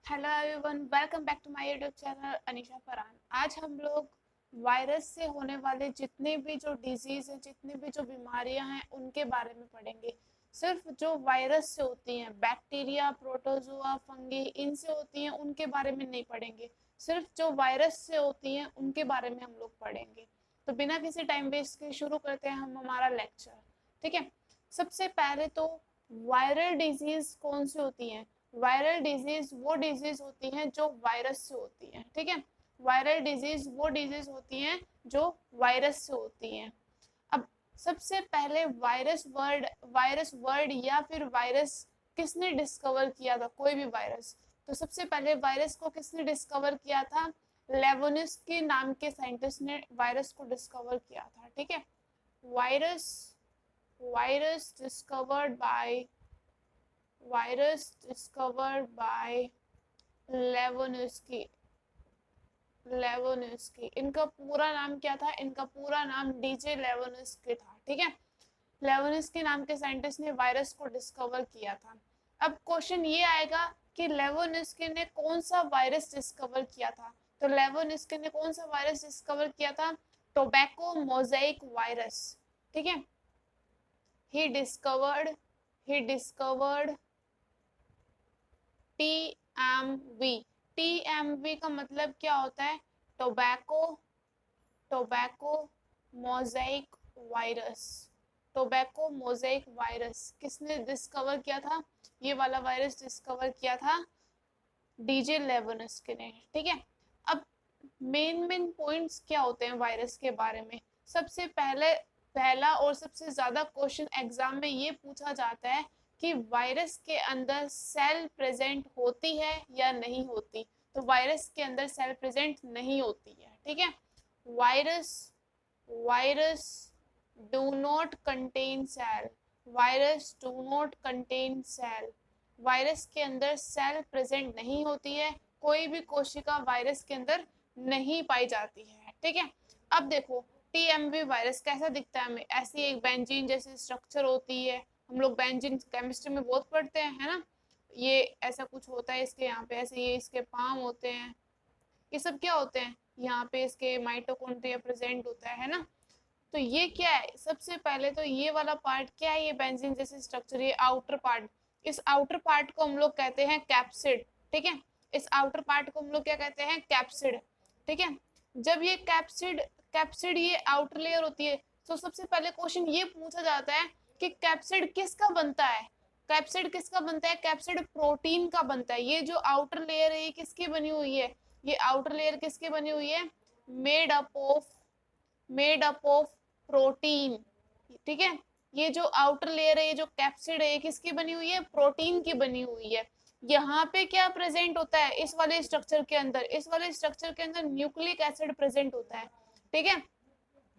Hello everyone, welcome back to my YouTube channel Anisha Farhan. आज हम लोग वायरस से होने वाले जितने भी जो डिजीज हैं, जितनी भी जो बीमारियां हैं, उनके बारे में पढ़ेंगे। सिर्फ जो वायरस से होती हैं, बैक्टीरिया, प्रोटोजोआ, फंगी, इनसे होती हैं, उनके बारे में नहीं पढ़ेंगे। सिर्फ जो वायरस से होती हैं उनके बारे में हम लोग पढ़ेंगे। तो बिना किसी टाइम वेस्ट के शुरू करते हैं हम हमारा लेक्चर। ठीक है, सबसे पहले तो वायरल डिजीज कौन सी होती हैं? वायरल डिजीज वो डिजीज होती हैं जो वायरस से होती हैं। ठीक है, वायरल डिजीज वो डिजीज होती हैं जो वायरस से होती हैं। अब सबसे पहले वायरस वर्ड या फिर वायरस किसने डिस्कवर किया था? कोई भी वायरस, तो सबसे पहले वायरस को किसने डिस्कवर किया था? लेवोनिस्की नाम के साइंटिस्ट ने वायरस को डिस्कवर किया था। ठीक है, virus virus discovered by virus discovered by लेवोनिस्की। इनका पूरा नाम क्या था? इनका पूरा नाम डीजे लेवोनिस्की था। ठीक है, लेवोनिस्की नाम के साइंटिस्ट ने वायरस को डिस्कवर किया था। अब क्वेश्चन ये आएगा कि लेवोनिस्की ने कौन सा वायरस डिस्कवर किया था? तो लेवोनिस्की ने कौन सा वायरस डिस्कवर किया था? Tobacco mosaic virus. ठीक है, ही डिस्कवर्ड TMV। TMV का मतलब क्या होता है? Tobacco mosaic virus. Tobacco mosaic virus किसने डिस्कवर किया था? ये वाला वायरस डिस्कवर किया था डीजे लेवोनिस्की ने। ठीक है, अब मेन पॉइंट्स क्या होते हैं वायरस के बारे में? सबसे पहला और सबसे ज्यादा क्वेश्चन एग्जाम में ये पूछा जाता है कि वायरस के अंदर सेल प्रेजेंट होती है या नहीं होती। तो वायरस के अंदर सेल प्रेजेंट नहीं होती है। ठीक है, virus virus do not contain cell. Virus do not contain cell. Virus के अंदर सेल प्रेजेंट नहीं होती है। कोई भी कोशिका वायरस के अंदर नहीं पाई जाती है। ठीक है, अब देखो टीएमवी वायरस कैसा दिखता है हमें? ऐसी एक बेंजीन जैसी स्ट्रक्चर होती है। हम लोग बेंजीन केमिस्ट्री में बहुत पढ़ते हैं, है ना? ये ऐसा कुछ होता है इसके यहाँ पे, ऐसे ये इसके पाम होते हैं। ये सब क्या होते हैं? यहाँ पे इसके माइटोकॉन्ड्रिया प्रेजेंट होता है ना? तो ये क्या है? सबसे पहले तो ये वाला पार्ट क्या है? ये बेंजीन जैसे स्ट्रक्चर, ये आउटर पार्ट। इस आउटर पार्ट को हम लोग कहते हैं कैप्सिड। ठीक है, इस आउटर पार्ट को हम लोग क्या कहते हैं? कैप्सिड। ठीक है, जब ये कैप्सिड ये आउटर लेयर होती है, तो सबसे पहले क्वेश्चन ये पूछा जाता है कि कैप्सिड किसका बनता है? कैप्सिड किसका बनता है? कैप्सिड प्रोटीन का बनता है। ये जो आउटर लेयर है ये किसकी बनी हुई है? ये आउटर लेयर किसकी बनी हुई है? Made up of protein. ठीक है, ये जो आउटर लेयर है, ये जो कैप्सिड है, ये किसकी बनी हुई है? प्रोटीन की बनी हुई है। यहाँ पे क्या प्रेजेंट होता है इस वाले स्ट्रक्चर के अंदर? इस वाले स्ट्रक्चर के अंदर न्यूक्लिक एसिड प्रेजेंट होता है। ठीक है,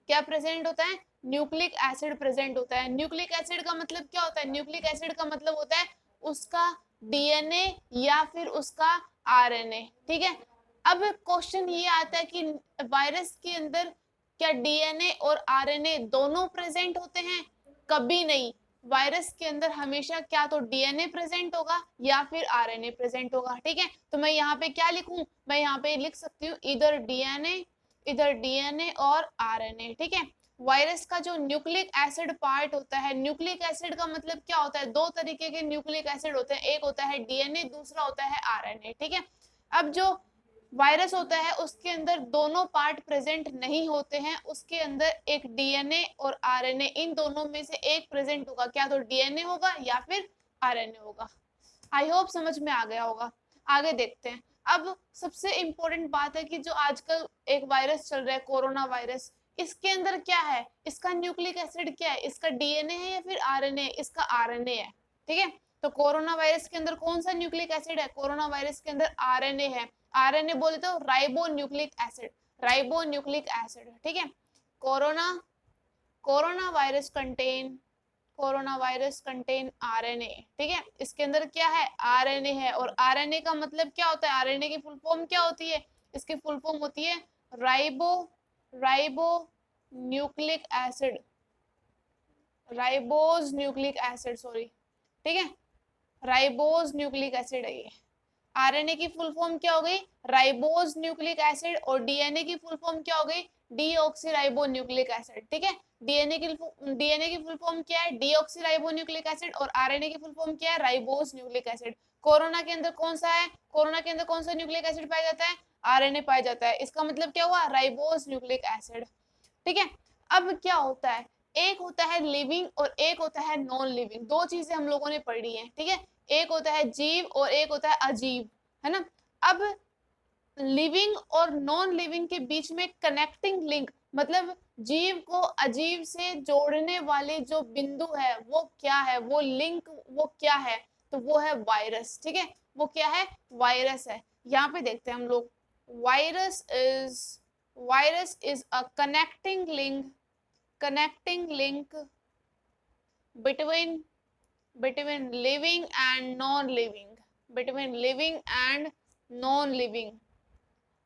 क्या प्रेजेंट होता है? न्यूक्लिक एसिड प्रेजेंट होता है। न्यूक्लिक एसिड का मतलब क्या होता है? न्यूक्लिक एसिड का मतलब होता है उसका डीएनए या फिर उसका आरएनए। ठीक है, अब क्वेश्चन ये आता है कि वायरस के अंदर क्या डीएनए और आरएनए दोनों प्रेजेंट होते हैं? कभी नहीं। वायरस के अंदर हमेशा क्या तो डीएनए प्रेजेंट होगा या फिर आरएनए प्रेजेंट होगा। ठीक है, तो मैं यहाँ पे क्या लिखूं? मैं यहाँ पे लिख सकती हूँ इधर डीएनए और आरएनए। ठीक है, वायरस का जो न्यूक्लिक एसिड पार्ट होता है, न्यूक्लिक एसिड का मतलब क्या होता है? दो तरीके के न्यूक्लिक एसिड होते हैं, एक होता है डीएनए, दूसरा होता है आरएनए। ठीक है, अब जो वायरस होता है उसके अंदर दोनों पार्ट प्रेजेंट नहीं होते हैं। उसके अंदर एक डीएनए और आरएनए, इन दोनों में से एक प्रेजेंट होगा। क्या तो डीएनए होगा या फिर आरएनए होगा। आई होप समझ में आ गया होगा। आगे देखते हैं। अब सबसे इम्पोर्टेंट बात है कि जो आजकल एक वायरस चल रहा है, कोरोना वायरस, इसके अंदर क्या है? इसका न्यूक्लिक एसिड क्या है? इसका डीएनए है या फिर आरएनए? इसका आरएनए है। ठीक है, तो कोरोना वायरस के अंदर कौन सा न्यूक्लिक एसिड है? कोरोना वायरस के अंदर आरएनए है। आरएनए बोले तो राइबो न्यूक्लिक एसिड। ठीक है, corona corona virus contain RNA. ठीक है, इसके अंदर क्या है? आरएनए है। और आरएनए का मतलब क्या होता है? आरएनए की फुल फॉर्म क्या होती है? इसकी फुल फॉर्म होती है ribo nucleic acid ribose nucleic acid, sorry. ठीक है, राइबोज न्यूक्लिक एसिड है ये। आरएनए की फुल फॉर्म क्या हो गई, राइबोज न्यूक्लिक एसिड, और डीएनए की फुल फॉर्म क्या हो गई, डीऑक्सीराइबो न्यूक्लिक एसिड। ठीक है, डीएनए की फुल फॉर्म क्या है, डीऑक्सीराइबो न्यूक्लिक एसिड, और आरएनए की फुल फॉर्म क्या है, राइबोज न्यूक्लिक एसिड। कोरोना के अंदर कौन सा है, कोरोना के अंदर कौन सा न्यूक्लिक एसिड पाया जाता है, आरएनए पाया जाता है। इसका मतलब क्या हुआ, राइबोज न्यूक्लिक एसिड। ठीक है, अब क्या होता है, एक होता है लिविंग और एक होता है नॉन लिविंग, दो चीजें हम लोगों ने पढ़ी है। ठीक है, एक होता है जीव और एक होता है अजीव, है ना। अब लिविंग और नॉन लिविंग के बीच में कनेक्टिंग लिंक, मतलब जीव को अजीव से जोड़ने वाले जो बिंदु है वो क्या है, वो लिंक वो क्या है, तो वो है वायरस। ठीक है, वो क्या है, वायरस है। यहाँ पे देखते हैं हम लोग, virus is a connecting link between living and non living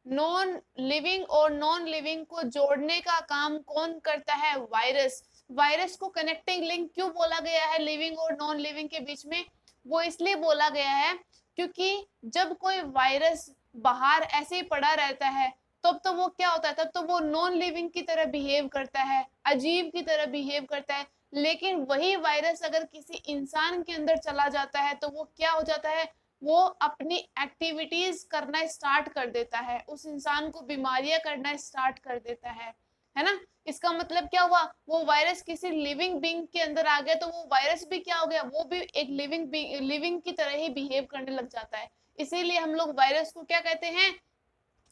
non living और नॉन लिविंग को जोड़ने का काम कौन करता है, वायरस। वायरस को कनेक्टिंग लिंक क्यों बोला गया है लिविंग और नॉन लिविंग के बीच में, वो इसलिए बोला गया है क्योंकि जब कोई वायरस बाहर ऐसे ही पड़ा रहता है तब तो वो क्या होता है, तब तो वो नॉन लिविंग की तरह बिहेव करता है, अजीब की तरह बिहेव करता है। लेकिन वही वायरस अगर किसी इंसान के अंदर चला जाता है तो वो क्या हो जाता है, वो अपनी एक्टिविटीज करना स्टार्ट कर देता है, उस इंसान को बीमारियां करना स्टार्ट कर देता है ना। इसका मतलब क्या हुआ, वो वायरस किसी लिविंग बीइंग के अंदर आ गया तो वो वायरस भी क्या हो गया, वो भी एक लिविंग की तरह ही बिहेव करने लग जाता है। इसीलिए हम लोग वायरस को क्या कहते हैं,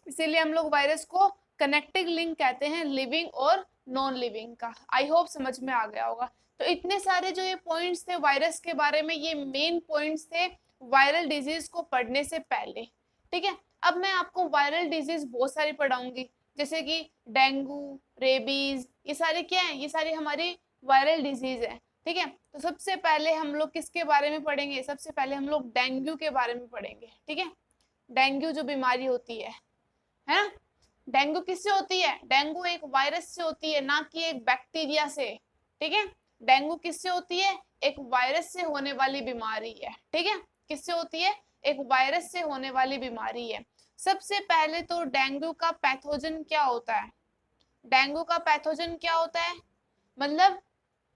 इसीलिए हम लोग वायरस को कनेक्टिंग लिंक कहते हैं लिविंग और नॉन लिविंग का। आई होप समझ में आ गया होगा। तो इतने सारे जो ये पॉइंट्स थे वायरस के बारे में, ये मेन पॉइंट्स थे वायरल डिजीज को पढ़ने से पहले। ठीक है, अब मैं आपको वायरल डिजीज बहुत सारी पढ़ाऊंगी, जैसे कि डेंगू, रेबीज, ये सारे क्या है, ये सारी हमारी वायरल डिजीज है। ठीक है, तो सबसे पहले हम लोग किसके बारे में पढ़ेंगे, सबसे पहले हम लोग डेंगू के बारे में पढ़ेंगे। ठीक है, डेंगू जो बीमारी होती है ना, डेंगू किससे होती है, डेंगू एक वायरस से होती है, ना कि एक बैक्टीरिया से। ठीक है, डेंगू किससे होती है, एक वायरस से होने वाली बीमारी है। ठीक है, किससे होती है, एक वायरस से होने वाली बीमारी है। सबसे पहले तो डेंगू का पैथोजन क्या होता है, डेंगू का पैथोजन क्या होता है, मतलब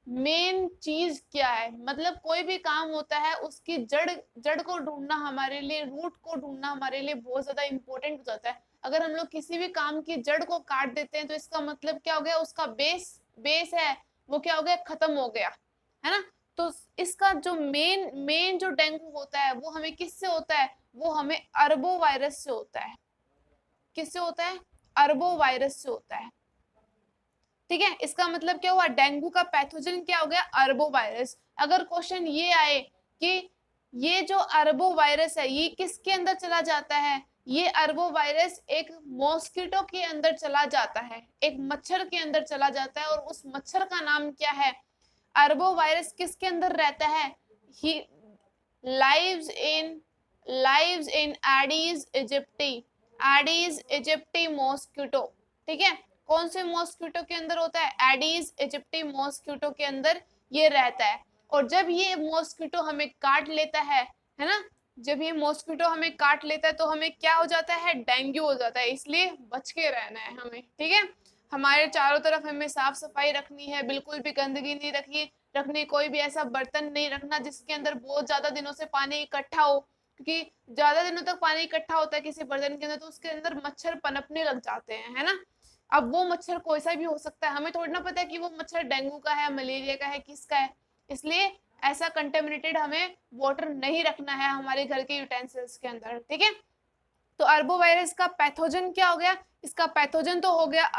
मेन चीज क्या है, मतलब कोई भी काम होता है उसकी जड़ को ढूंढना हमारे लिए, रूट को ढूंढना हमारे लिए बहुत ज्यादा इंपॉर्टेंट हो जाता है। अगर हम लोग किसी भी काम की जड़ को काट देते हैं तो इसका मतलब क्या हो गया, उसका बेस है वो क्या हो गया, खत्म हो गया, है ना। तो इसका जो मेन जो डेंगू होता है वो हमें किससे होता है, वो हमें अरबो वायरस से होता है। किससे होता है, अरबो वायरस से होता है। ठीक है, इसका मतलब क्या हुआ, डेंगू का पैथोजन क्या हो गया, अरबो वायरस। अगर क्वेश्चन ये आए कि ये जो अरबो वायरस है ये किसके अंदर चला जाता है, ये अरबो वायरस एक मॉस्किटो के अंदर चला जाता है, एक मच्छर के अंदर चला जाता है, और उस मच्छर का नाम क्या है, अरबो वायरस किसके अंदर रहता है, ही lives in Aedes aegypti mosquito. ठीक है, कौन से मॉस्किटो के अंदर होता है, एडीज इजिप्टी मॉस्किटो के अंदर ये रहता है। और जब ये मॉस्किटो हमें काट लेता है ना, जब ये मॉस्किटो हमें काट लेता है तो हमें क्या हो जाता है, डेंगू हो जाता है। इसलिए बच के रहना है हमें। ठीक है, हमारे चारों तरफ हमें साफ सफाई रखनी है, बिल्कुल भी गंदगी नहीं रखनी, कोई भी ऐसा बर्तन नहीं रखना जिसके अंदर बहुत ज्यादा दिनों से पानी इकट्ठा हो, क्योंकि ज्यादा दिनों तक पानी इकट्ठा होता है किसी बर्तन के अंदर तो उसके अंदर मच्छर पनपने लग जाते हैं, है ना। अब वो मच्छर कोई सा भी हो सकता है, हमें थोड़ी ना पता है कि वो मच्छर डेंगू का है, मलेरिया का है, किसका है। इसलिए ऐसा कंटेमिनेटेड हमें वाटर नहीं रखना है हमारे घर के यूटेंसिल्स के अंदर। ठीक है, तो अरबो वायरस का पैथोजन क्या हो गया, इसका पैथोजन तो हो गया,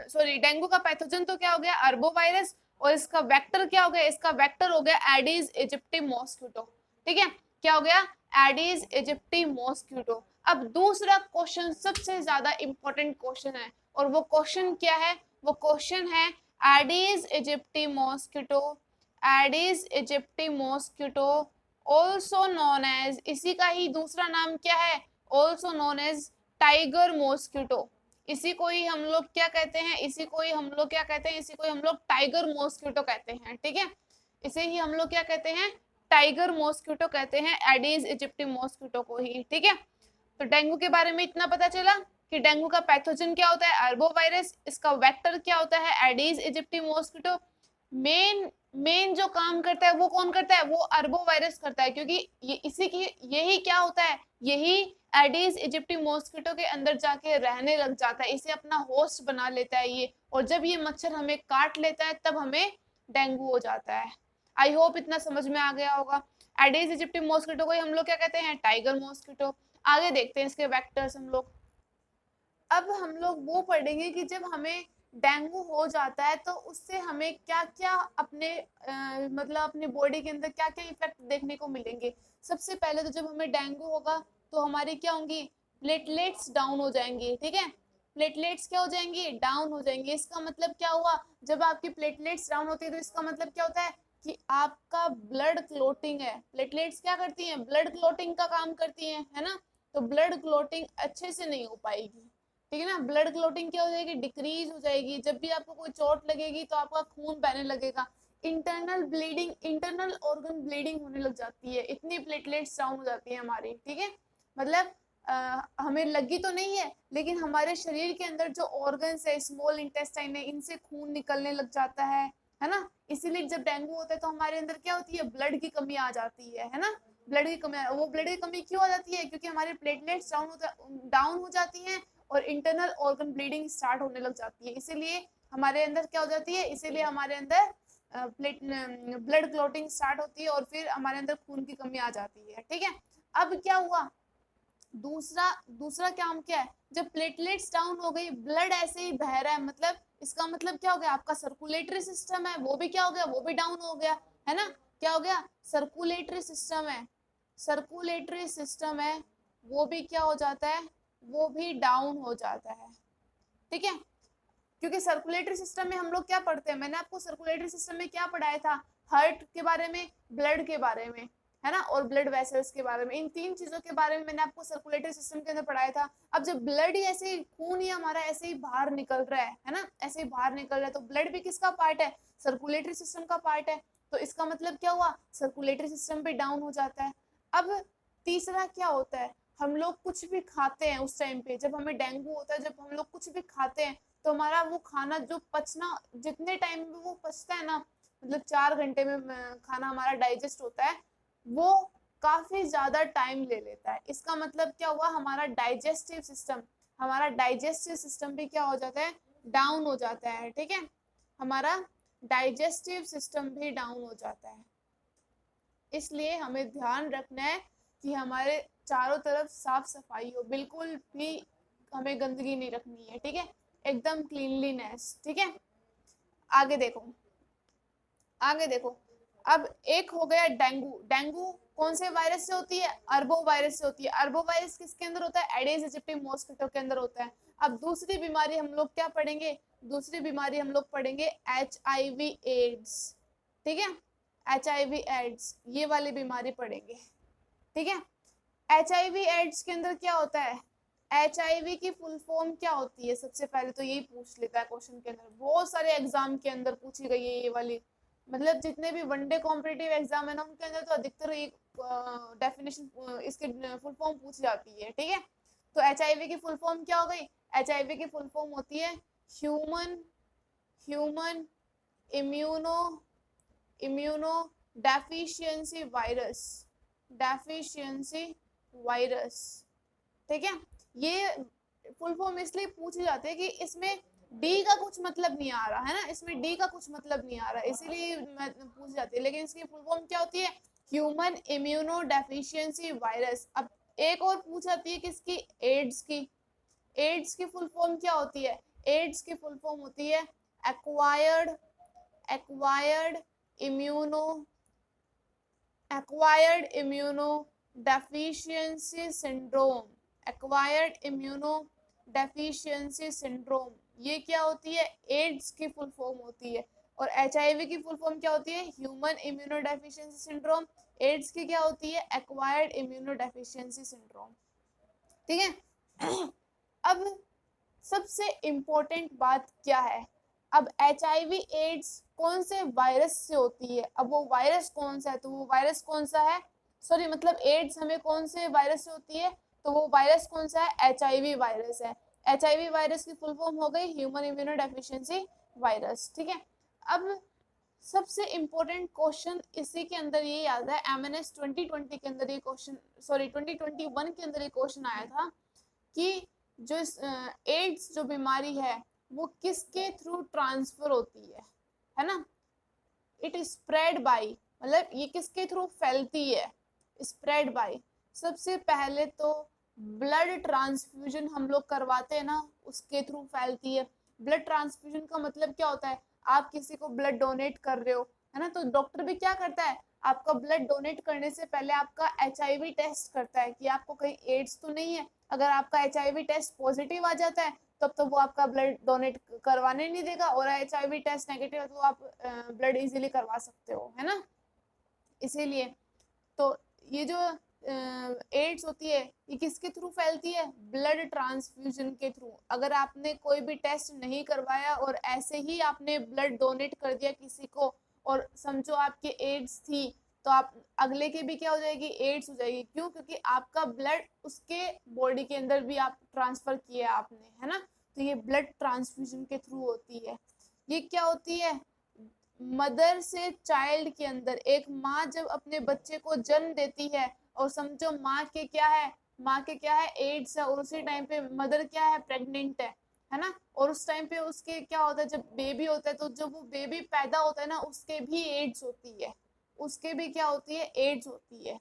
सॉरी डेंगू का पैथोजन तो क्या हो गया, अरबो वायरस, और इसका वेक्टर क्या हो गया, इसका वेक्टर हो गया एडीज इजिप्टी मॉस्किटो। ठीक है, क्या हो गया, एडीज इजिप्टी मॉस्किटो। अब दूसरा क्वेश्चन सबसे ज्यादा इंपॉर्टेंट क्वेश्चन है, और वो क्वेश्चन क्या है, वो क्वेश्चन है Aedes aegypti mosquito, Aedes aegypti mosquito also known as, इसी का ही दूसरा नाम क्या है, also known as tiger mosquito. इसी को ही हम लोग क्या कहते हैं, इसी को ही हम लोग क्या कहते हैं, इसी को ही हम लोग टाइगर मॉस्किटो कहते हैं। ठीक है, इसे ही हम लोग क्या कहते हैं, टाइगर मॉस्किटो कहते हैं, एडीज इजिप्टी मॉस्किटो को ही, ठीक है। तो डेंगू के बारे में इतना पता चला कि डेंगू का पैथोजन क्या होता है, अरबोवायरस, इसका वेक्टर क्या होता है, एडीज इजिप्टी मॉस्किटो। मेन जो काम करता है वो कौन करता है, वो अरबोवायरस करता है, क्योंकि ये इसी की यही क्या होता है, यही एडीज इजिप्टी मॉस्किटो के अंदर जाके रहने लग जाता है, इसे अपना होस्ट बना लेता है ये, और जब ये मच्छर हमें काट लेता है तब हमें डेंगू हो जाता है। आई होप इतना समझ में आ गया होगा। एडीज इजिप्टी मॉस्किटो को ही हम लोग क्या कहते हैं, टाइगर मॉस्किटो। आगे देखते हैं इसके वेक्टर्स हम लोग। अब हम लोग वो पढ़ेंगे कि जब हमें डेंगू हो जाता है तो उससे हमें क्या क्या अपने मतलब अपने बॉडी के अंदर क्या क्या इफेक्ट देखने को मिलेंगे। सबसे पहले तो जब हमें डेंगू होगा तो हमारी क्या होंगी, प्लेटलेट्स डाउन हो जाएंगी, ठीक है। प्लेटलेट्स क्या हो जाएंगी, डाउन हो जाएंगी। इसका मतलब क्या हुआ, जब आपकी प्लेटलेट्स डाउन होती है तो इसका मतलब क्या होता है कि आपका ब्लड क्लोटिंग है। प्लेटलेट्स क्या करती हैं, ब्लड क्लोटिंग का काम करती हैं, है ना। तो ब्लड क्लोटिंग अच्छे से नहीं हो पाएगी, ठीक है ना। ब्लड क्लोटिंग क्या हो जाएगी, डिक्रीज हो जाएगी। जब भी आपको कोई चोट लगेगी तो आपका खून बहने लगेगा। Internal bleeding, internal organ bleeding होने लग जाती है, इतनी प्लेटलेट्स डाउन हो जाती है हमारी, ठीक है। मतलब हमें लगी तो नहीं है, लेकिन हमारे शरीर के अंदर जो ऑर्गन्स है, स्मॉल इंटेस्टाइन है, इनसे खून निकलने लग जाता है ना। इसीलिए जब डेंगू होता है तो हमारे अंदर क्या होती है, ब्लड की कमी आ जाती है ना। ब्लड की कमी, वो ब्लड की कमी क्यों आ जाती है, क्योंकि हमारे प्लेटलेट्स डाउन हो जाती हैं और इंटरनल ऑर्गन ब्लीडिंग स्टार्ट होने लग जाती है। इसीलिए हमारे अंदर क्या हो जाती है, इसीलिए हमारे अंदर ब्लड क्लॉटिंग स्टार्ट होती है और फिर हमारे अंदर खून की कमी आ जाती है, ठीक है। अब क्या हुआ, दूसरा दूसरा काम क्या है, जब प्लेटलेट्स डाउन हो गई, ब्लड ऐसे ही बह रहा है, मतलब इसका मतलब क्या हो गया, आपका सर्कुलेटरी सिस्टम है वो भी क्या हो गया, वो भी डाउन हो गया, है ना। क्या हो गया, सर्कुलेटरी सिस्टम है, सर्कुलेटरी सिस्टम है वो भी क्या हो जाता है, वो भी डाउन हो जाता है, ठीक है। क्योंकि सर्कुलेटरी सिस्टम में हम लोग क्या पढ़ते हैं, मैंने आपको सर्कुलेटरी सिस्टम में क्या पढ़ाया था, हार्ट के बारे में, ब्लड के बारे में, है ना, और ब्लड वेसल्स के बारे में। इन तीन चीजों के बारे में मैंने आपको सर्कुलेटरी सिस्टम के अंदर पढ़ाया था। अब जब ब्लड ही ऐसे ही, खून ही हमारा ऐसे ही बाहर निकल रहा है ना, ऐसे ही बाहर निकल रहा है, तो ब्लड भी किसका पार्ट है, सर्कुलेटरी सिस्टम का पार्ट है। तो इसका मतलब क्या हुआ, सर्कुलेटरी सिस्टम भी डाउन हो जाता है। अब तीसरा क्या होता है, हम लोग कुछ भी खाते हैं उस टाइम पे, जब हमें डेंगू होता है, जब हम लोग कुछ भी खाते हैं तो हमारा वो खाना जो पचना, जितने टाइम में वो पचता है ना, मतलब 4 घंटे में खाना हमारा डाइजेस्ट होता है, वो काफी ज्यादा टाइम ले लेता है। इसका मतलब क्या हुआ, हमारा डाइजेस्टिव सिस्टम, हमारा डाइजेस्टिव सिस्टम भी क्या हो जाता है, डाउन हो जाता है, ठीक है। हमारा डाइजेस्टिव सिस्टम भी डाउन हो जाता है। इसलिए हमें ध्यान रखना है कि हमारे चारों तरफ साफ सफाई हो, बिल्कुल भी हमें गंदगी नहीं रखनी है, ठीक है, एकदम क्लीनलीनेस, ठीक है। आगे देखो, आगे देखो। अब एक हो गया डेंगू। डेंगू कौन से वायरस से होती है, अरबो वायरस से होती है। अरबो वायरस किसके अंदर होता है, एडिस इजिप्टी मॉस्किटो के अंदर होता है। अब दूसरी बीमारी हम लोग क्या पढ़ेंगे, दूसरी बीमारी हम लोग पढ़ेंगे HIV एड्स, ठीक है। HIV एड्स, ये वाली बीमारी पढ़ेंगे, ठीक है। HIV एड्स के अंदर क्या होता है, HIV की फुल फॉर्म क्या होती है, सबसे पहले तो यही पूछ लेता है क्वेश्चन के अंदर, बहुत सारे एग्जाम के अंदर पूछी गई है ये वाली। मतलब जितने भी वनडे कॉम्पिटिटिव एग्जाम है ना, उनके अंदर तो अधिकतर एक डेफिनेशन इसके फुल फॉर्म पूछी जाती है, ठीक है। तो HIV की फुल फॉर्म क्या हो गई, HIV की फुल फॉर्म होती है human human immuno immuno deficiency virus, deficiency virus, ठीक है। ये फुल फॉर्म इसलिए पूछी जाती है कि इसमें डी का कुछ मतलब नहीं आ रहा है ना, इसमें डी का कुछ मतलब नहीं आ रहा, इसीलिए पूछी जाती है। लेकिन इसकी फुल फॉर्म क्या होती है, ह्यूमन इम्यूनो डेफिशिएंसी वायरस। अब एक और पूछ जाती है किसकी, एड्स की। एड्स की फुल फॉर्म क्या होती है, एड्स की फुल फॉर्म होती है acquired acquired immuno acquired immuno deficiency syndrome, acquired immuno deficiency syndrome, ये क्या होती है, एड्स की फुल फॉर्म होती है। और HIV की फुल फॉर्म क्या होती है, human immuno deficiency syndrome. AIDS की क्या होती है, एक्वायर्ड इम्यूनो डेफिशिएंसी सिंड्रोम, ठीक है। अब सबसे इम्पोर्टेंट बात क्या है, अब HIV एड्स कौन से वायरस से होती है, अब वो वायरस कौन सा है, तो वो वायरस कौन सा है, सॉरी मतलब एड्स हमें कौन से वायरस से होती है, तो वो वायरस कौन सा है, HIV वायरस है। HIV वायरस की फुल फॉर्म हो गई ह्यूमन इम्यूनो डेफिशिएंसी वायरस, ठीक है। अब सबसे इम्पोर्टेंट क्वेश्चन इसी के अंदर ये याद है, MNS 2020 के अंदर ये क्वेश्चन, सॉरी 2021 के अंदर ये क्वेश्चन आया था कि जो एड्स जो बीमारी है वो किसके थ्रू ट्रांसफर होती है ना। इट स्प्रेड बाय, मतलब ये किसके थ्रू फैलती है, स्प्रेड बाय। सबसे पहले तो ब्लड ट्रांसफ्यूजन हम लोग करवाते हैं ना, उसके थ्रू फैलती है। ब्लड ट्रांसफ्यूजन का मतलब क्या होता है, आप किसी को ब्लड डोनेट कर रहे हो, है ना, तो डॉक्टर भी क्या करता है, आपका ब्लड डोनेट करने से पहले आपका HIV टेस्ट करता है कि आपको कहीं एड्स तो नहीं है। अगर आपका HIV टेस्ट पॉजिटिव आ जाता है तब तो वो आपका ब्लड डोनेट करवाने नहीं देगा, और HIV टेस्ट नेगेटिव है तो आप ब्लड इजीली करवा सकते हो, है ना। इसीलिए तो ये जो एड्स होती है ये किसके थ्रू फैलती है, ब्लड ट्रांसफ्यूजन के थ्रू। अगर आपने कोई भी टेस्ट नहीं करवाया और ऐसे ही आपने ब्लड डोनेट कर दिया किसी को और समझो आपके एड्स थी, तो आप अगले के भी क्या हो जाएगी, एड्स हो जाएगी। क्यों, क्योंकि आपका ब्लड उसके बॉडी के अंदर भी आप ट्रांसफर किया आपने, है ना। तो ये ब्लड ट्रांसफ्यूजन के थ्रू होती है। ये क्या होती है, मदर से चाइल्ड के अंदर, एक माँ जब अपने बच्चे को जन्म देती है और समझो माँ के क्या है, माँ के क्या है, एड्स है, और उसी टाइम पे मदर क्या है, प्रेग्नेंट है ना। और उस टाइम पे उसके क्या होता है, जब बेबी होता है तो जब वो बेबी पैदा होता है ना उसके भी एड्स होती है, उसके भी क्या होती है, एड्स होती है,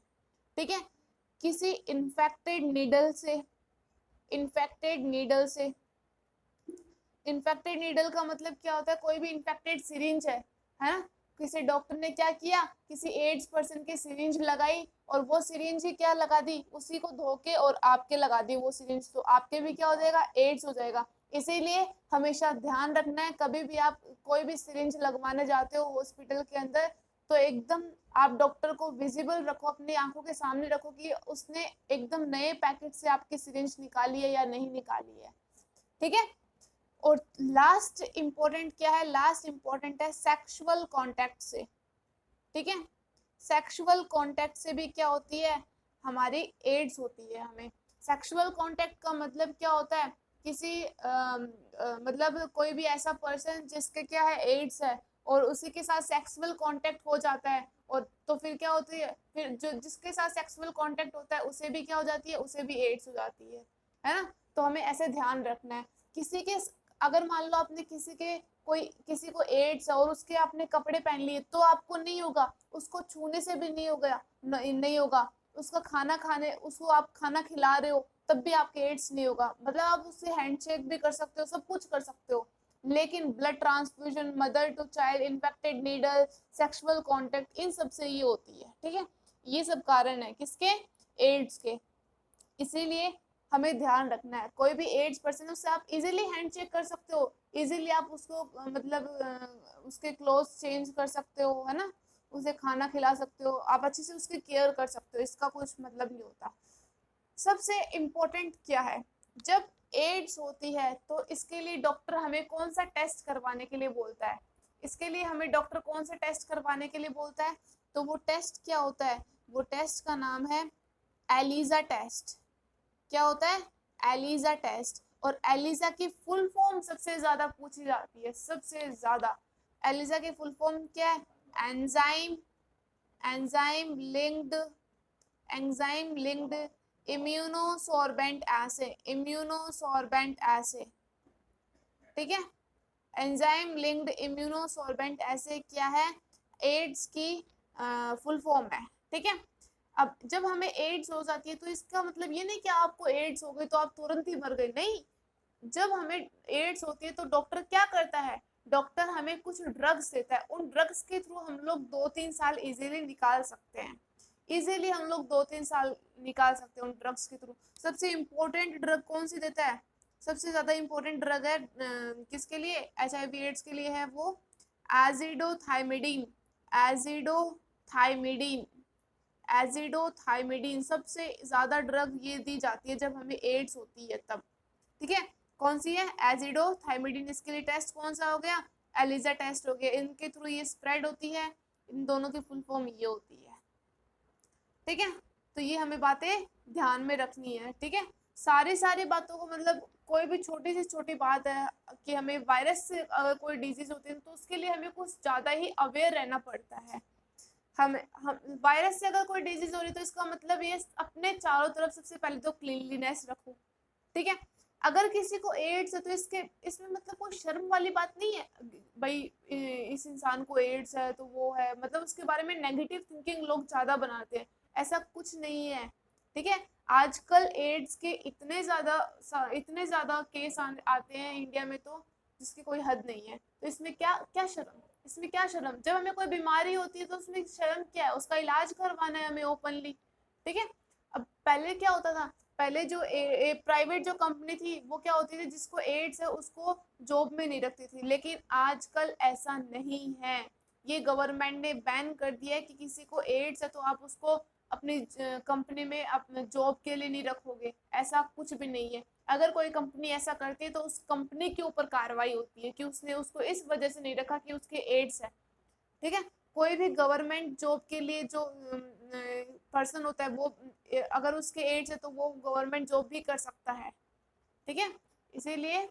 ठीक है। किसी इन्फेक्टेड नीडल से, इन्फेक्टेड नीडल से, इन्फेक्टेड नीडल का मतलब क्या होता है, कोई भी इन्फेक्टेड सिरिंज है ना, किसी डॉक्टर ने क्या किया, किसी एड्स पर्सन की सिरिंज लगाई और वो सिरिंज ही क्या लगा दी, उसी को धोके और आपके लगा दी वो सिरिंज, तो आपके भी क्या हो जाएगा, एड्स हो जाएगा। इसीलिए हमेशा ध्यान रखना है, कभी भी आप कोई भी सिरिंज लगवाने जाते हो हॉस्पिटल के अंदर तो एकदम आप डॉक्टर को विजिबल रखो, अपनी आंखों के सामने रखो कि उसने एकदम नए पैकेट से आपकी सिरिंज निकाली है या नहीं निकाली है, ठीक है। और लास्ट इंपॉर्टेंट क्या है, लास्ट इंपॉर्टेंट है सेक्सुअल कांटेक्ट से, ठीक है। सेक्सुअल कांटेक्ट से भी क्या होती है, हमारी एड्स होती है हमें। सेक्सुअल कांटेक्ट का मतलब क्या होता है, किसी मतलब कोई भी ऐसा पर्सन जिसके क्या है, एड्स है, और उसी के साथ सेक्सुअल कांटेक्ट हो जाता है, और तो फिर क्या होती है, फिर जो जिसके साथ सेक्सुअल कांटेक्ट होता है उसे भी क्या हो जाती है, उसे भी एड्स हो जाती है ना। तो हमें ऐसे ध्यान रखना है। किसी के, अगर मान लो आपने किसी के, कोई किसी को एड्स है और उसके आपने कपड़े पहन लिए तो आपको नहीं होगा, उसको छूने से भी नहीं होगा, नहीं होगा, उसका खाना खाने, उसको आप खाना खिला रहे हो तब भी आपके एड्स नहीं होगा, मतलब आप उससे हैंडशेक भी कर सकते हो, सब कुछ कर सकते हो। लेकिन blood transfusion, mother to child infected needle, sexual contact, इन सब से ये होती है, ठीक है। ये सब कारण है किसके, एड्स के। इसीलिए हमें ध्यान रखना है, कोई भी एड्स पर्सन उससे आप इजीली हैंडशेक कर सकते हो, इजीली आप उसको मतलब उसके क्लोथ चेंज कर सकते हो, है ना, उसे खाना खिला सकते हो, आप अच्छे से उसकी केयर कर सकते हो, इसका कुछ मतलब नहीं होता। सबसे इम्पोर्टेंट क्या है, जब एड्स होती है तो इसके लिए डॉक्टर हमें कौन सा टेस्ट करवाने के लिए बोलता है, इसके लिए हमें डॉक्टर कौन सा टेस्ट करवाने के लिए बोलता है, तो वो टेस्ट क्या होता है, वो टेस्ट का नाम है एलिजा टेस्ट। क्या होता है, एलिजा टेस्ट। और एलिजा की फुल फॉर्म सबसे ज्यादा पूछी जाती है, सबसे ज्यादा। एलिजा की फुल फॉर्म क्या है, enzyme, enzyme linked, enzyme linked immunosorbent assay, immunosorbent assay, ठीक है। एंजाइम लिंक्ड इम्यूनोसॉर्बेंट एसे क्या है, एड्स की फुल फॉर्म है, ठीक है। अब जब हमें एड्स हो जाती है तो इसका मतलब ये नहीं कि आपको एड्स हो गई तो आप तुरंत ही मर गए, नहीं। जब हमें एड्स होती है तो डॉक्टर क्या करता है, डॉक्टर हमें कुछ ड्रग्स देता है, उन ड्रग्स के थ्रू हम लोग 2-3 साल इजीली निकाल सकते हैं, इजीली हम लोग 2-3 साल निकाल सकते हैं उन ड्रग्स के थ्रू। सबसे इम्पोर्टेंट ड्रग कौन सी देता है, सबसे ज्यादा इम्पोर्टेंट ड्रग है किसके लिए, HIV एड्स के लिए है वो एजिडोथाइमिडीन, एजिडोथाइमिडीन, एजिडोथाइमिडीन सबसे ज्यादा ड्रग ये दी जाती है जब हमें एड्स होती है तब, ठीक है। कौन सी है, एजिडोथाइमिडीन। इसके लिए टेस्ट कौन सा हो गया, एलिजा टेस्ट हो गया, इनके थ्रू ये स्प्रेड होती है। इन दोनों की फुल फॉर्म ये होती है, ठीक है। तो ये हमें बातें ध्यान में रखनी है, ठीक है। सारी बातों को मतलब कोई भी छोटी से छोटी बात है कि हमें वायरस से अगर कोई डिजीज होती है तो उसके लिए हमें कुछ ज़्यादा ही अवेयर रहना पड़ता है। हम वायरस से अगर कोई डिजीज हो रही तो इसका मतलब ये अपने चारों तरफ सबसे पहले तो क्लीनलीनेस रखो, ठीक है। अगर किसी को एड्स है तो इसमें मतलब कोई शर्म वाली बात नहीं है भाई, इस इंसान को एड्स है तो वो है, मतलब उसके बारे में नेगेटिव थिंकिंग लोग ज्यादा बनाते हैं। ऐसा कुछ नहीं है, ठीक है। आजकल एड्स के इतने ज्यादा केस आते हैं इंडिया में तो जिसकी कोई हद नहीं है। तो इसमें क्या क्या शर्म, इसमें क्या शर्म? जब हमें कोई बीमारी होती है तो उसमें शर्म क्या है? उसका इलाज करवाना है हमें ओपनली, ठीक है। अब पहले क्या होता था, पहले जो प्राइवेट जो कंपनी थी वो क्या होती थी, जिसको एड्स है उसको जॉब में नहीं रखती थी, लेकिन आजकल ऐसा नहीं है। ये गवर्नमेंट ने बैन कर दिया है कि किसी को एड्स है तो आप उसको अपनी कंपनी में अपने जॉब के लिए नहीं रखोगे, ऐसा कुछ भी नहीं है। अगर कोई कंपनी ऐसा करती है तो उस कंपनी के ऊपर कार्रवाई होती है कि उसने उसको इस वजह से नहीं रखा कि उसके एड्स है, ठीक है। कोई भी गवर्नमेंट जॉब के लिए जो पर्सन होता है वो अगर उसके एड्स है तो वो गवर्नमेंट जॉब भी कर सकता है, ठीक है। इसीलिए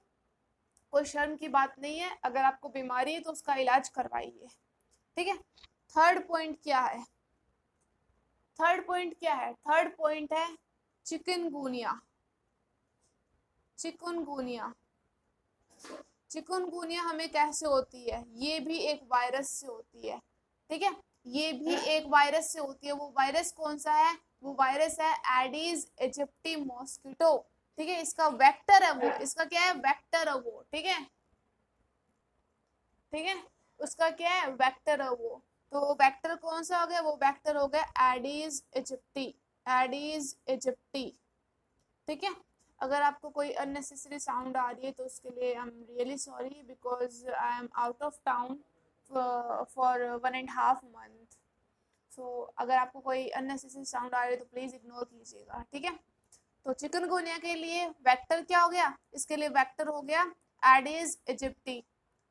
कोई शर्म की बात नहीं है, अगर आपको बीमारी है तो उसका इलाज करवाइए, ठीक है। थर्ड पॉइंट क्या है? थर्ड पॉइंट है चिकनगुनिया। चिकनगुनिया चिकनगुनिया हमें कैसे होती है? ये भी एक वायरस से होती है, ठीक है। ये भी एक वायरस से होती है। वो वायरस कौन सा है? वो वायरस है एडिस इजिप्टी मॉस्किटो, ठीक है। इसका वेक्टर है वो, इसका क्या है? वेक्टर है वो, ठीक है, ठीक है। उसका क्या है? वेक्टर है वो। तो वेक्टर कौन सा हो गया? वो वेक्टर हो गया एडिस इजिप्टी, एडिस इजिप्टी, ठीक है। अगर आपको कोई अननेसेसरी साउंड आ रही है तो उसके लिए I am really sorry, because I am out of town for 1.5 month। सो अगर आपको कोई अननेसेसरी साउंड आ रही है तो प्लीज़ इग्नोर कीजिएगा, ठीक है। तो चिकनगुनिया के लिए वेक्टर क्या हो गया? इसके लिए वेक्टर हो गया एडिस इजिप्टी,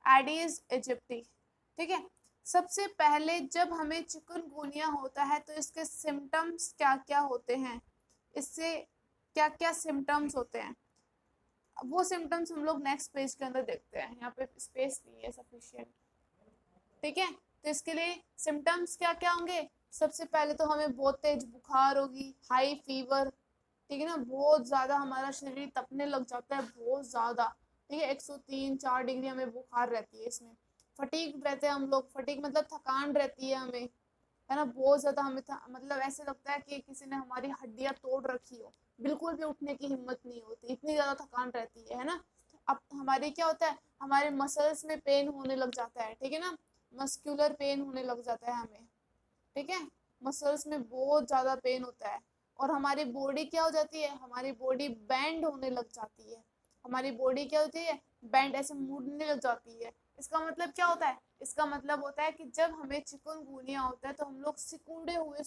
एडिस इजिप्टी, ठीक है। सबसे पहले जब हमें चिकनगुनिया होता है तो इसके सिम्टम्स क्या क्या होते हैं, इससे क्या क्या सिम्टम्स होते हैं, वो सिम्टम्स हम लोग नेक्स्ट पेज के अंदर देखते हैं। यहाँ पे स्पेस नहीं है सफिशिएंट, ठीक है। तो इसके लिए सिम्टम्स क्या क्या होंगे? सबसे पहले तो हमें बहुत तेज बुखार होगी, हाई फीवर, ठीक है ना, बहुत ज्यादा हमारा शरीर तपने लग जाता है, बहुत ज्यादा, ठीक है। 103-104 डिग्री हमें बुखार रहती है इसमें। फटीग रहते हैं हम लोग, फटीग मतलब थकान रहती है हमें, है ना, बहुत ज्यादा हमें मतलब ऐसे लगता है कि किसी ने हमारी हड्डियां तोड़ रखी हो, बिल्कुल भी उठने की हिम्मत नहीं होती, इतनी ज्यादा थकान रहती है ना। अब हमारे क्या होता है, हमारे मसल्स में पेन होने लग जाता है, ठीक है ना, मस्कुलर पेन होने लग जाता है हमें, ठीक है। मसल्स में बहुत ज्यादा पेन होता है। और हमारी बॉडी क्या हो जाती है? हमारी बॉडी बैंड होने लग जाती है। हमारी बॉडी क्या होती है? बैंड, ऐसे मुड़ने लग जाती है। इसका मतलब क्या होता है? इसका मतलब होता है कि जब हमें चिकनगुनिया होता है तो हम लोग सिकुड़े हुए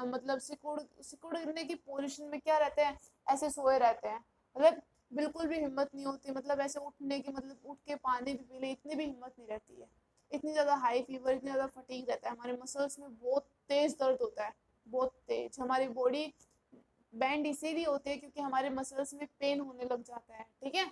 मतलब सिकुड़ने की पोजीशन में क्या रहते हैं? ऐसे सोए रहते हैं, मतलब बिल्कुल भी हिम्मत नहीं होती, मतलब ऐसे उठने की, मतलब उठ के पानी भी पी ले इतनी भी हिम्मत नहीं रहती है। इतनी ज़्यादा हाई फीवर, इतनी ज़्यादा फटीग रहता है, हमारे मसल्स में बहुत तेज दर्द होता है, बहुत तेज। हमारी बॉडी बैंड इसीलिए होती है क्योंकि हमारे मसल्स में पेन होने लग जाता है, ठीक है।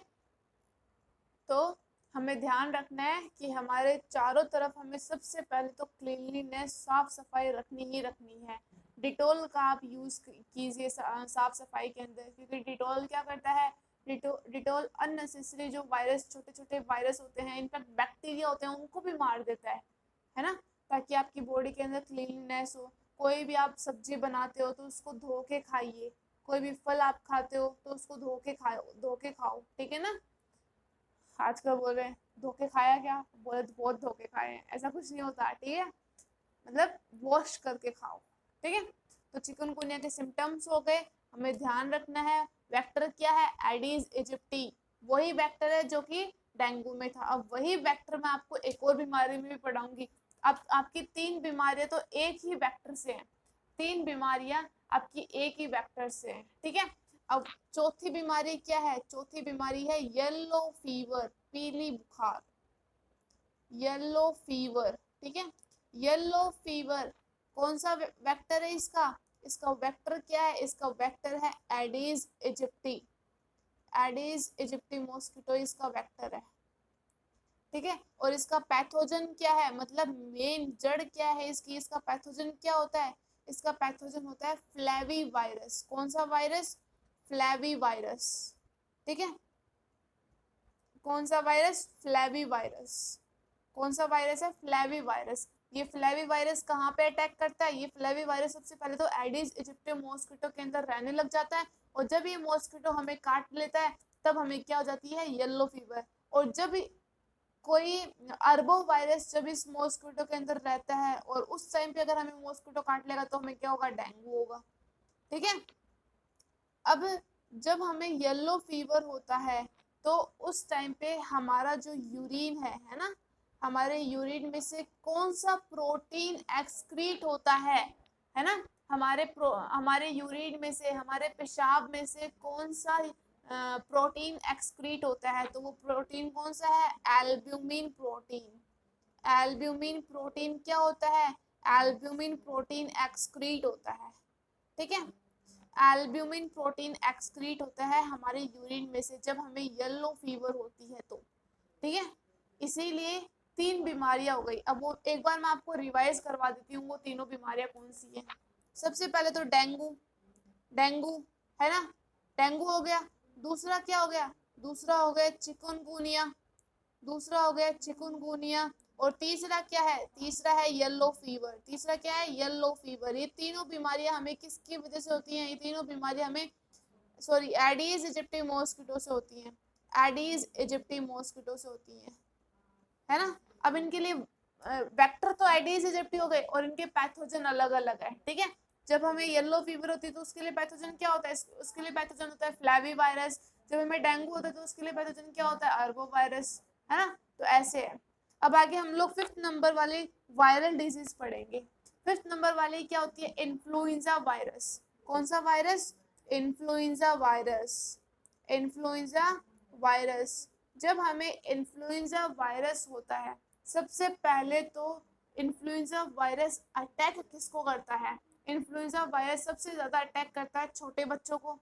तो हमें ध्यान रखना है कि हमारे चारों तरफ हमें सबसे पहले तो क्लीनलीनेस, साफ सफाई रखनी ही रखनी है। डिटोल का आप यूज़ कीजिए साफ सफाई के अंदर, क्योंकि डिटोल क्या करता है? डिटोल अननेसेसरी जो वायरस, छोटे छोटे वायरस होते हैं, इनफैक्ट बैक्टीरिया होते हैं, उनको भी मार देता है ना, ताकि आपकी बॉडी के अंदर क्लीनलीनेस हो। कोई भी आप सब्जी बनाते हो तो उसको धो के खाइए, कोई भी फल आप खाते हो तो उसको धो के खाओ, ठीक है ना। आजकल बोल रहे हैं धोखे खाया, क्या बोले? बहुत धोखे खाए हैं, ऐसा कुछ नहीं होता, ठीक है, मतलब वॉश करके खाओ, ठीक है। तो चिकनगुनिया के सिम्टम्स हो गए, हमें ध्यान रखना है। वेक्टर क्या है? एडिस इजिप्टी, वही वेक्टर है जो कि डेंगू में था। अब वही वेक्टर मैं आपको एक और बीमारी में भी पढ़ाऊंगी। अब आपकी 3 बीमारियां तो एक ही वेक्टर से हैं, 3 बीमारियां आपकी एक ही वेक्टर से हैं, ठीक है। अब चौथी बीमारी क्या है? चौथी बीमारी है येलो फीवर, पीली बुखार, येलो फीवर, ठीक है। येलो फीवर कौन सा वेक्टर है इसका? इसका वेक्टर क्या है? इसका वेक्टर है एडिस इजिप्टी। एडिस इजिप्टी मॉस्किटो इसका वेक्टर है, ठीक है। और इसका पैथोजन क्या है, मतलब मेन जड़ क्या है इसकी, इसका पैथोजन क्या होता है? इसका पैथोजन होता है फ्लैवी वायरस। कौन सा वायरस? फ्लैवी वायरस, ठीक है। कौन सा वायरस? फ्लैवी वायरस। कौन सा वायरस है? फ्लैवी वायरस। ये फ्लैवी वायरस कहाँ पे अटैक करता है? ये फ्लैवी वायरस सबसे पहले तो एडिस इजिप्टी मॉस्किटो के अंदर रहने लग जाता है, और जब ये मॉस्किटो हमें काट लेता है तब हमें क्या हो जाती है? Yellow fever. और जब कोई अरबों वायरस जब इस मॉस्किटो के अंदर रहता है और उस टाइम पे अगर हमें मॉस्किटो काट लेगा तो हमें क्या होगा? डेंगू होगा, ठीक है। अब जब हमें येलो फीवर होता है तो उस टाइम पे हमारा जो यूरिन है ना, हमारे यूरिन में से कौन सा प्रोटीन एक्सक्रीट होता है ना, हमारे यूरिन में से, हमारे पेशाब में से कौन सा प्रोटीन एक्सक्रीट होता है? तो वो प्रोटीन कौन सा है? Albumin protein. एल्ब्यूमिन प्रोटीन क्या होता है? एल्ब्यूमिन प्रोटीन एक्सक्रीट होता है, ठीक है। एल्ब्यूमिन प्रोटीन एक्सक्रीट होता है हमारे यूरिन में से जब हमें येलो फीवर होती है तो, ठीक है। इसीलिए 3 बीमारियां हो गई। अब वो एक बार मैं आपको रिवाइज करवा देती हूँ वो तीनों बीमारियां कौन सी है। सबसे पहले तो डेंगू, डेंगू है ना, डेंगू हो गया। दूसरा क्या हो गया? दूसरा हो गया चिकनगुनिया, दूसरा हो गया चिकनगुनिया। और तीसरा क्या है? तीसरा है येलो फीवर। तीसरा क्या है? Yellow fever. ये तीनों बीमारियां हमें किसकी वजह से होती हैं? ये तीनों बीमारियां हमें सॉरी एडीज इजिप्टी मॉस्किटो से होती हैं। एडीज इजिप्टी मॉस्किटो से होती हैं, है ना। अब इनके लिए वेक्टर तो एडीज इजिप्टी हो गए और इनके पैथोजन अलग अलग है, ठीक है। जब हमें येलो फीवर होती है तो उसके लिए पैथोजन क्या होता है? उसके लिए पैथोजन होता है फ्लैवी वायरस। जब हमें डेंगू होता है तो उसके लिए पैथोजन क्या होता है? अरबो वायरस, है ना। तो ऐसे है। अब आगे हम लोग 5th नंबर वाले वायरल डिजीज पढ़ेंगे। 5th नंबर वाली क्या होती है? Influenza virus. कौन सा virus? Influenza virus. Influenza virus. जब हमें इन्फ्लुएंजा वायरस होता है सबसे पहले तो इन्फ्लुएंजा वायरस अटैक किसको करता है? इन्फ्लुएंजा वायरस सबसे ज्यादा अटैक करता है छोटे बच्चों को।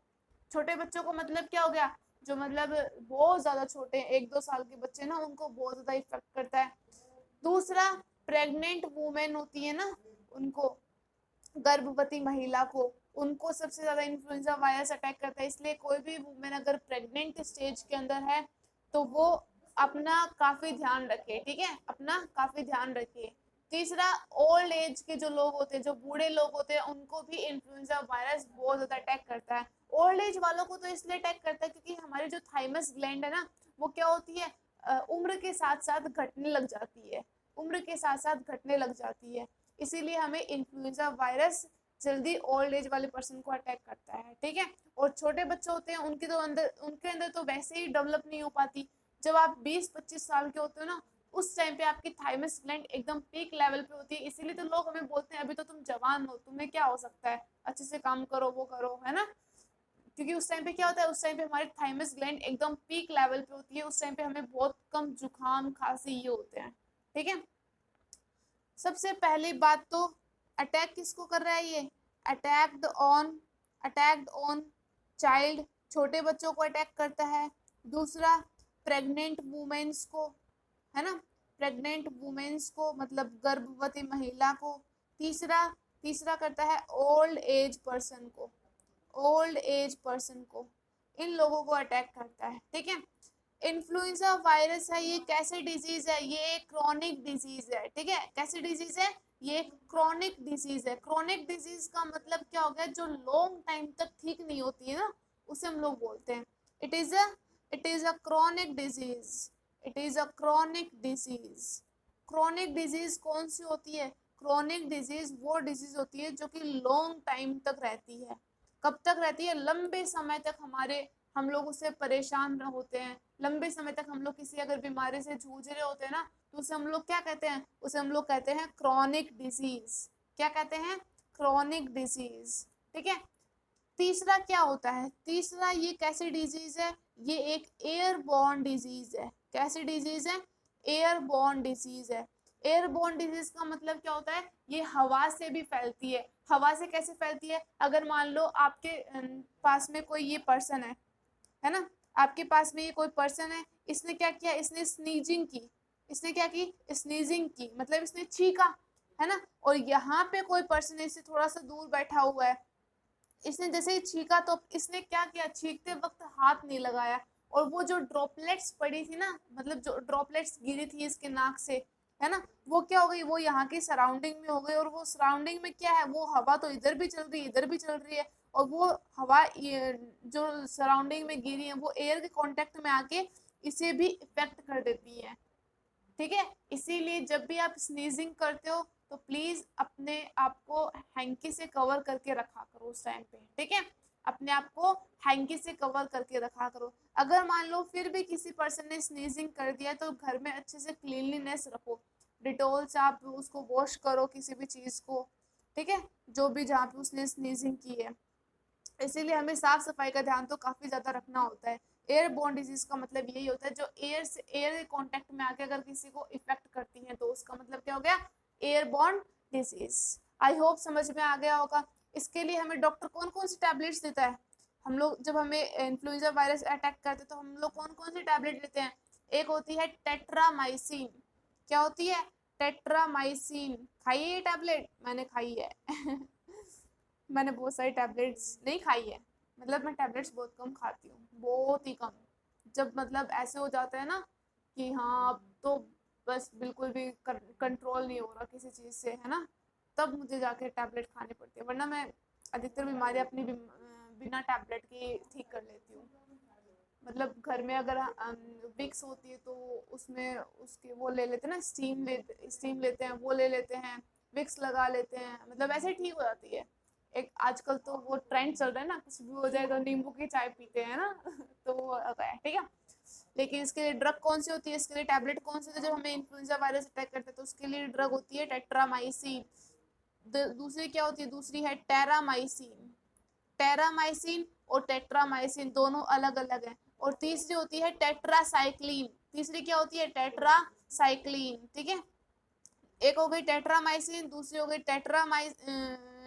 छोटे बच्चों को मतलब क्या हो गया? जो मतलब बहुत ज्यादा छोटे 1-2 साल के बच्चे ना, उनको बहुत ज्यादा इफेक्ट करता है। दूसरा, प्रेग्नेंट वुमेन होती है ना, उनको, गर्भवती महिला को, उनको सबसे ज्यादा इन्फ्लुएंजा वायरस अटैक करता है। इसलिए कोई भी वुमेन अगर प्रेग्नेंट स्टेज के अंदर है तो वो अपना काफी ध्यान रखे, ठीक है, अपना काफी ध्यान रखिए। तीसरा, ओल्ड एज के जो लोग होते हैं, जो बूढ़े लोग होते हैं, उनको भी इन्फ्लुएंजा वायरस बहुत ज्यादा अटैक करता है। ओल्ड एज वालों को तो इसलिए अटैक करता है क्योंकि हमारी जो थाइमस ग्लैंड है ना, वो क्या होती है? उम्र के साथ साथ घटने लग जाती है। उम्र के साथ साथ घटने लग जाती है। इसीलिए हमें इन्फ्लुएंजा वायरस जल्दी ओल्ड एज वाले पर्सन को अटैक करता है, ठीक है। और छोटे बच्चे होते हैं उनके अंदर तो वैसे ही डेवलप नहीं हो पाती। जब आप 20-25 साल के होते हो ना, उस टाइम पे आपकी थाइमस ग्लैंड एकदम पीक लेवल पे होती है। इसीलिए तो लोग हमें बोलते हैं अभी तो तुम जवान हो, तुम्हें क्या हो सकता है, अच्छे से काम करो, वो करो, है ना। क्योंकि उस टाइम पे क्या होता है? उस टाइम पे हमारी थाइमस ग्लैंड एकदम पीक लेवल पे होती है। उस टाइम पे हमें बहुत कम जुकाम खांसी ये होते हैं, ठीक है। सबसे पहली बात तो अटैक किसको कर रहा है? ये अटैक्ड ऑन चाइल्ड, छोटे बच्चों को अटैक करता है। दूसरा, प्रेग्नेंट वुमेन्स को, है ना, प्रेग्नेंट वुमेन्स को मतलब गर्भवती महिला को। तीसरा तीसरा करता है ओल्ड एज पर्सन को, ओल्ड एज पर्सन को, इन लोगों को अटैक करता है, ठीक है। इन्फ्लुएंजा वायरस है, ये कैसे डिजीज है? ये एक क्रॉनिक डिजीज है, ठीक है। कैसी डिजीज है? ये एक क्रॉनिक डिजीज है। क्रॉनिक डिजीज का मतलब क्या हो गया? जो लॉन्ग टाइम तक ठीक नहीं होती है ना, उसे हम लोग बोलते हैं it is a chronic disease. It is a chronic disease. Chronic disease कौन सी होती है? क्रॉनिक डिजीज वो डिजीज होती है जो कि लॉन्ग टाइम तक रहती है। कब तक रहती है? लंबे समय तक हम लोग उससे परेशान होते हैं। लंबे समय तक हम लोग किसी अगर बीमारी से जूझ रहे होते हैं ना, तो उसे हम लोग क्या कहते हैं? उसे हम लोग कहते हैं क्रॉनिक डिजीज। क्या कहते हैं? क्रॉनिक डिजीज, ठीक है। तीसरा क्या होता है? तीसरा, ये कैसी डिजीज है? ये एक एयरबॉर्न डिजीज है। कैसी डिजीज है? एयरबॉर्न डिजीज है। एयरबॉर्न डिजीज का मतलब क्या होता है, ये हवा से भी फैलती है। हवा से कैसे फैलती है, अगर मान लो आपके पास में कोई ये पर्सन है ना, आपके पास में ये कोई पर्सन है, इसने क्या किया, इसने स्नीजिंग की, इसने क्या की, स्नीजिंग की, मतलब इसने छींका, है ना, और यहाँ पे कोई पर्सन इससे थोड़ा सा दूर बैठा हुआ है, इसने जैसे ही छींका तो इसने क्या किया, छींकते वक्त हाथ नहीं लगाया, और वो जो ड्रॉपलेट्स पड़ी थी ना, मतलब जो ड्रॉपलेट्स गिरी थी इसके नाक से, है ना, वो क्या हो गई, वो यहाँ की सराउंडिंग में हो गई, और वो सराउंडिंग में क्या है, वो हवा तो इधर भी चल रही है, इधर भी चल रही है, और वो हवा जो सराउंडिंग में गिरी है वो एयर के कांटेक्ट में आके इसे भी इफेक्ट कर देती है। ठीक है, इसीलिए जब भी आप स्नीजिंग करते हो तो प्लीज अपने आप को हैंकी से कवर करके रखा करो उस टाइम पे। ठीक है, अपने आप को हैंकी से कवर करके रखा करो। अगर मान लो फिर भी किसी पर्सन ने स्नीजिंग कर दिया तो घर में अच्छे से क्लीनलीनेस रखो, डिटोल से आप उसको वॉश करो किसी भी चीज को। ठीक है, जो भी जहाँ पे उसने स्नीजिंग की है, इसीलिए हमें साफ सफाई का ध्यान तो काफी ज्यादा रखना होता है। एयरबोर्न डिजीज का मतलब यही होता है, जो एयर से एयर के कांटेक्ट में आके अगर किसी को इफेक्ट करती है तो उसका मतलब क्या हो गया, एयरबोर्न डिजीज। आई होप समझ में आ गया होगा। इसके लिए हमें डॉक्टर कौन कौन सी टैबलेट्स देता है, हम लोग जब हमें इन्फ्लुएंजा वायरस अटैक करते हैं तो हम लोग कौन कौन सी टैबलेट लेते हैं, एक होती है टेट्रामाइसिन। क्या होती है, टेट्रामाइसिन। खाई है ये टैबलेट, मैंने खाई है मैंने बहुत सारी टैबलेट्स नहीं खाई है, मतलब मैं टैबलेट्स बहुत कम खाती हूँ, बहुत ही कम। जब मतलब ऐसे हो जाता है ना कि हाँ अब तो बस बिल्कुल भी कंट्रोल नहीं हो रहा किसी चीज़ से, है ना, तब मुझे जाके टैबलेट खानी पड़ती है, वरना मैं अधिकतर बीमारी अपनी बिना टैबलेट के ठीक कर लेती हूँ। मतलब घर में अगर विक्स होती है तो उसमें उसके वो ले लेते हैं ना, स्टीम लेते हैं, वो ले लेते हैं, विक्स लगा लेते हैं, मतलब ऐसे ही ठीक हो जाती है। एक आजकल तो वो ट्रेंड चल रहा है ना, कुछ भी हो जाए तो नींबू की चाय पीते हैं ना तो वो आ गया है। ठीक है, लेकिन इसके लिए ड्रग कौन सी होती है, इसके लिए टैबलेट कौन सी होती है, जब हमें इन्फ्लुएंजा वायरस अटैक करता है तो उसके लिए ड्रग होती है टेट्रामाइसिन। दूसरी क्या होती है, दूसरी है टेरामाइसिन। टेरामाइसिन और टेट्रामाइसिन दोनों अलग अलग है। और तीसरी होती है टेट्रासाइक्लिन। तीसरी क्या होती है, टेट्रासाइक्लिन। ठीक है, एक हो गई टेट्रामाइसिन, दूसरी हो गई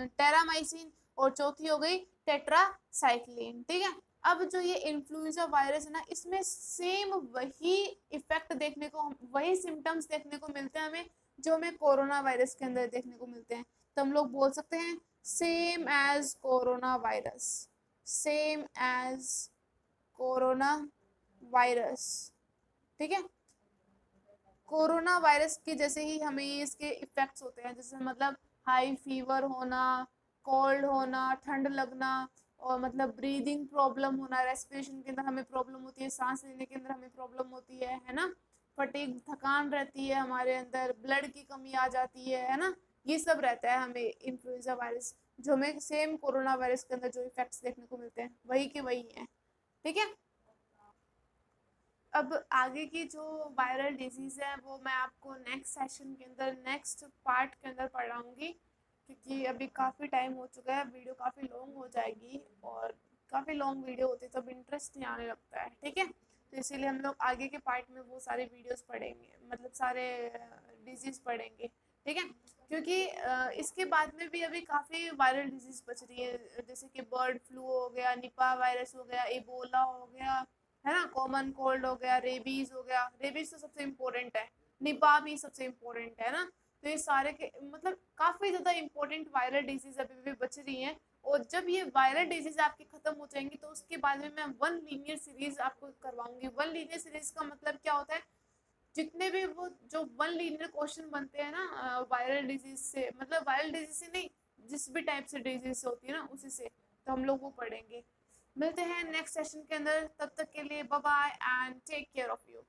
टेरामाइसिन, और चौथी हो गई टेट्रासाइक्लिन। ठीक है, अब जो ये इन्फ्लुएंजा वायरस है ना, इसमें सेम वही इफेक्ट देखने को, वही सिम्टम्स देखने को मिलते हैं हमें जो हमें कोरोना वायरस के अंदर देखने को मिलते हैं। तो हम लोग बोल सकते हैं same as corona virus, same as corona virus. ठीक है, कोरोना वायरस के जैसे ही हमें इसके इफेक्ट्स होते हैं, जैसे मतलब हाई फीवर होना, कोल्ड होना, ठंड लगना, और मतलब ब्रीदिंग प्रॉब्लम होना, रेस्पिरेशन के अंदर हमें प्रॉब्लम होती है, सांस लेने के अंदर हमें प्रॉब्लम होती है ना, फटीग, थकान रहती है हमारे अंदर, ब्लड की कमी आ जाती है ना, ये सब रहता है हमें इन्फ्लुएंजा वायरस, जो हमें सेम कोरोना वायरस के अंदर जो इफेक्ट्स देखने को मिलते हैं वही के वही है। ठीक है, अब आगे की जो वायरल डिजीज़ है वो मैं आपको नेक्स्ट सेशन के अंदर, नेक्स्ट पार्ट के अंदर पढ़ाऊँगी, क्योंकि अभी काफ़ी टाइम हो चुका है, वीडियो काफ़ी लॉन्ग हो जाएगी, और काफ़ी लॉन्ग वीडियो होती है तब इंटरेस्ट नहीं आने लगता है। ठीक है, तो इसीलिए हम लोग आगे के पार्ट में वो सारे वीडियोस पढ़ेंगे, मतलब सारे डिजीज़ पढ़ेंगे। ठीक है, क्योंकि इसके बाद में भी अभी काफ़ी वायरल डिजीज़ बच रही है, जैसे कि बर्ड फ्लू हो गया, निपा वायरस हो गया, इबोला हो गया, है ना, कॉमन कोल्ड हो गया, रेबीज हो गया, रेबीज तो सबसे इम्पोर्टेंट है, निपा भी सबसे इम्पोर्टेंट है ना। तो ये सारे के मतलब काफ़ी ज़्यादा इम्पोर्टेंट वायरल डिजीज़ अभी भी बच रही हैं, और जब ये वायरल डिजीज़ आपकी ख़त्म हो जाएंगी तो उसके बाद में मैं वन लीनियर सीरीज़ आपको करवाऊंगी। वन लीनियर सीरीज़ का मतलब क्या होता है, जितने भी वो जो वन लीनियर क्वेश्चन बनते हैं ना वायरल डिजीज से, मतलब वायरल डिजीज से नहीं, जिस भी टाइप से डिजीज होती है ना उसी से, तो हम लोग वो पढ़ेंगे। मिलते हैं नेक्स्ट सेशन के अंदर, तब तक के लिए bye bye and take care of you.